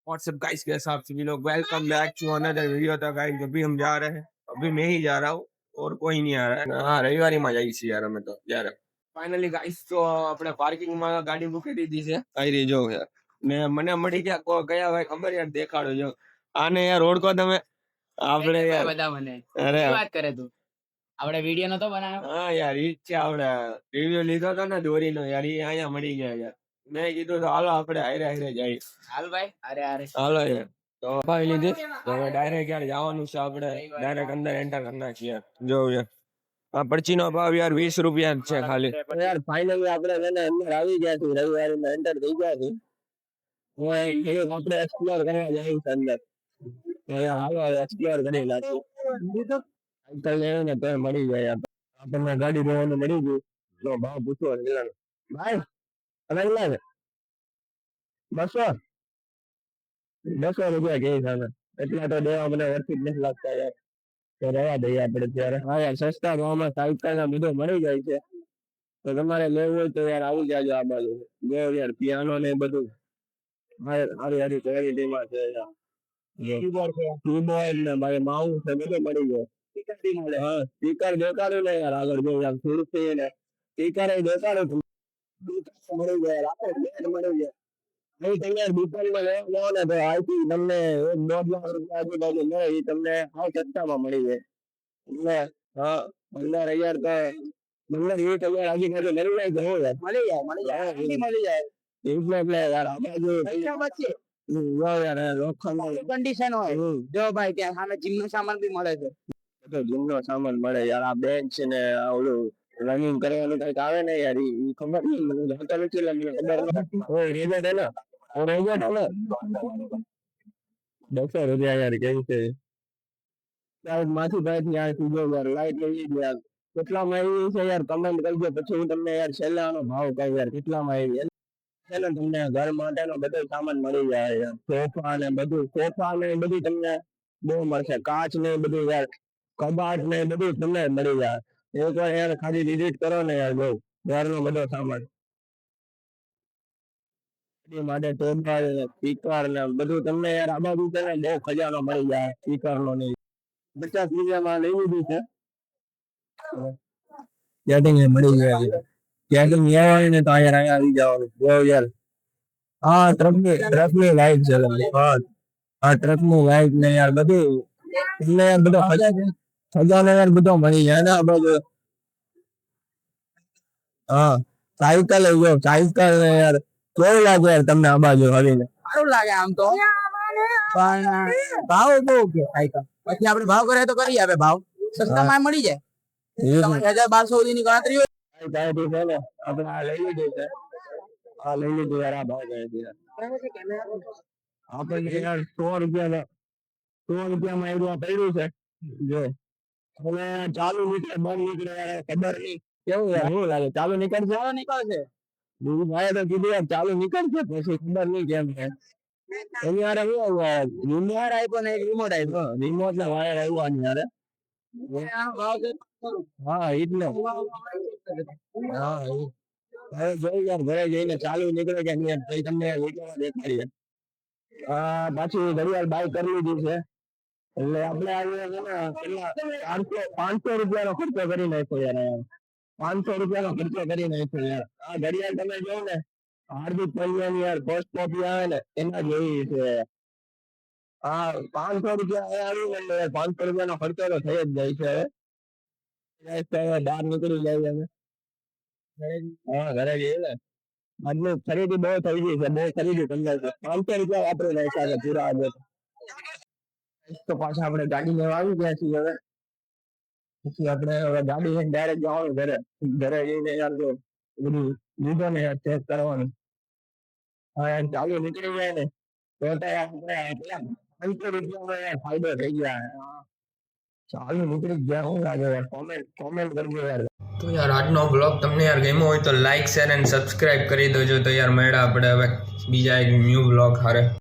WhatsApp guys, कैसे आप सभी लोग। Welcome back to another video. तो गाइस अभी हम जा रहे हैं, अभी मैं ही जा रहा हूँ और कोई नहीं आ रहा है। हाँ, रविवार में जाई छी यार हमें तो यार। फाइनली गाइस तो આપણે પાર્કિંગ માં ગાડી મૂકી દીધી છે। આઈ રહી જો યાર, ને મને મળી ગયા ગયા ભાઈ ખબર યાર, દેખાડો જો આને યાર ઓળખો તમે આપણે યાર બધા મને અરે શું વાત કરે તું આપણે વિડિયો નતો બનાવ્યો હા યાર ઈ જ છે, આપણે રિવ્યુ લીધો તો ને દોરીનો યાર, ઈ અહીંયા મળી ગયા યાર। મેં કીધું તો હાલો આપણે હારે હારે જઈએ। હાલ ભાઈ અરે અરે હાલો યાર, તો અપાવી લીધી તો હવે ડાયરેક્ટ યાર જવાનું છે, આપણે ડાયરેક્ટ અંદર એન્ટર કરી નાખીએ। જો યાર આ પરચીનો ભાવ યાર 20 રૂપિયા જ છે ખાલી। યાર ફાઇનલી આપણે એને અંદર આવી ગયા છીએ, રવિવારે એન્ટર થઈ ગયા છીએ। હું આપણે એક્સપ્લોર કરવા જઈએ અંદર, તો યાર હાલો એક્સપ્લોર કરી નાખીએ। સાયકલ લેવું ને તો મળી જાય આપણને, ગાડી ધોવાનું મળી ગયું। તો ભાવ પૂછો ભાઈ, હવે કેટલા છે? 200 રૂપિયા કે સામે, એટલા તો દેવા મને વર્થિત નથી લાગતા યાર, તો રહેવા દઈએ આપણે ત્યારે। હા યાર સસ્તા ભાવમાં સાયકલ ના બધું મળી જાય છે, તો તમારે લેવું હોય તો યાર આવી જાજો આ બાજુ। જો યાર પિયાનો ને બધું હારી હારી ક્વોલિટીમાં છે યાર। કીબોર્ડ ને ભાઈ માઉસ ને બધું મળી જાય। હા સ્પીકર દેખાડ્યું ને યાર આગળ, જો યાર થોડુંક છે ને સ્પીકર દેખાડ્યું મળી જાય, આપણે બેડ મળી જાય। નહીં તમે દુકાનમાં લેવા ને તો આઈથી તમને 1.5 લાખ રૂપિયા આજુબાજુ મળે, એ તમને હાવ સસ્તામાં મળી જાય। એટલે હા 15,000 તો 15-20,000 આજુબાજુ મળી જાય તો હો યાર મળી જાય એટલે યાર આ બાજુ યાર લોખંડ કન્ડિશન હોય જો ભાઈ ત્યાં સામે જીમ નો સામાન બી મળે છે। તો જીમનો સામાન મળે યાર, આ બેન્ચ ને આ ઓલું રનિંગ કરવાનું કઈક આવે ને યાર, ઈ ખબર નહીં મને જાણતા નથી એટલે મને ખબર નથી। ઓય રેજેટ હે ને, ઓ રેજેટ હે ને 200 રૂપિયા યાર કેવી છે યાર। માથી ભાઈ ત્યાં સીધો યાર લાઈટ લઈ યાર કેટલામાં આવી છે યાર, કમેન્ટ કરજો પછી હું તમને યાર છેલ્લે આનો ભાવ કહું યાર કેટલામાં આવી છે ને। તમને ઘર માટેનો બધો સામાન મળી જાય યાર, સોફા ને બધું તમને બહુ મળશે, કાચ ને બધું યાર, કબાટ ને બધું તમને મળી જાય। એકવાર યાર ખાલી વિઝિટ કરો ને યાર, બહુ ઘરનો બધો સામાન માટે ટેબલ ને સ્પીકર ને બધું તમને યાર આ બાજુ છે ને બહુ ખજાનો મળી જાય સ્પીકર નો ને। 50 રૂપિયામાં લઈ લીધું છે, સેટિંગ મળી જાય, સેટિંગ લેવાની ને તો અહીંયા આવી જવાનું। બહુ યાર હા ટ્રકની લાઈટ છે, હા ટ્રકની લાઈટ ને યાર બધું તમને યાર બધો ખજાનો યાર બધો મળી જાય ને આ બાજુ। હા સાયકલ ને યાર કેવું લાગે યાર તમને આ બાજુ આવીને? સારું લાગે આમ તો, પણ ભાવ બહુ કે સાયકલ પછી આપણે ભાવ કરે તો કરી આપે, ભાવ સસ્તામાં મળી જાય। 1,000-1,200 સુધીની ગણતરી હોય છે ને આપણે આ લઈ લીધું છે, આ લઈ લીધું યાર, આ ભાવ કહે છે આપણે યાર 100 રૂપિયામાં એવું પડ્યું છે જો। હવે ચાલુ નીકળે બંધ નીકળે યાર ખબર નહીં, કેવું યાર શું લાગે ચાલુ નીકળશે? બીજું ભાઈ તો કીધું યાર ચાલુ નીકળશે પછી ખબર નહીં કેમ છે। એની યાર શું આવ્યું રિમોટ આપ્યો ને એક રિમોટ આપ્યો, રિમોટ ને વાયર આવ્યો આની યાર। હા એટલે હા હવે જોઈ યાર ઘરે જઈને ચાલુ નીકળે કે નહીં પછી તમને દેખાડીએ। પાછી ઘડિયાળ બાય કરી લીધી છે, એટલે આપણે આવ્યા છે ને પેલા 500 રૂપિયાનો ખર્ચો કરી નાખ્યો યાર, 500 રૂપિયાનો ખર્ચો કરી નાખ્યો યાર। આ ઘડિયાળ તમે જો ને હાર્દિક પંડ્યાની યાર પોસ્ટ કોપી આવે ને એના જેવી છે। હા 500 રૂપિયા આવી ને યાર 500 રૂપિયાનો ખર્ચો તો થઈ જ જાય છે। હવે બહાર નીકળી જાય અમે, હા ઘરે જઈએ ને આજની ખરીદી બહુ થઈ ગઈ છે, બહુ ખરીદી તમને 500 રૂપિયા વાપરી નાખ્યા છે પૂરા આજે। તો પાછા આપણે ગાડી લેવા આવી ગયા છીએ હવે, પછી આપણે હવે ગાડી લઈને ડાયરેક્ટ જવાનું ઘરે જઈને યાર જો બધું લીધો ને યાર ચેક કરવાનું। હા યાર ચાલુ નીકળી જાય ને તો આપણે 500 રૂપિયાનો યાર ફાયદો થઈ ગયા। ચાલુ નીકળી ગયા શું લાગે યાર, કોમેન્ટ કરજો યાર। તો યાર આજનો બ્લોગ તમને યાર ગમ્યો હોય તો લાઈક શેર એન્ડ સબસ્ક્રાઇબ કરી દેજો। તો યાર મળ્યા આપણે હવે બીજા એક ન્યૂ બ્લોગ હારે।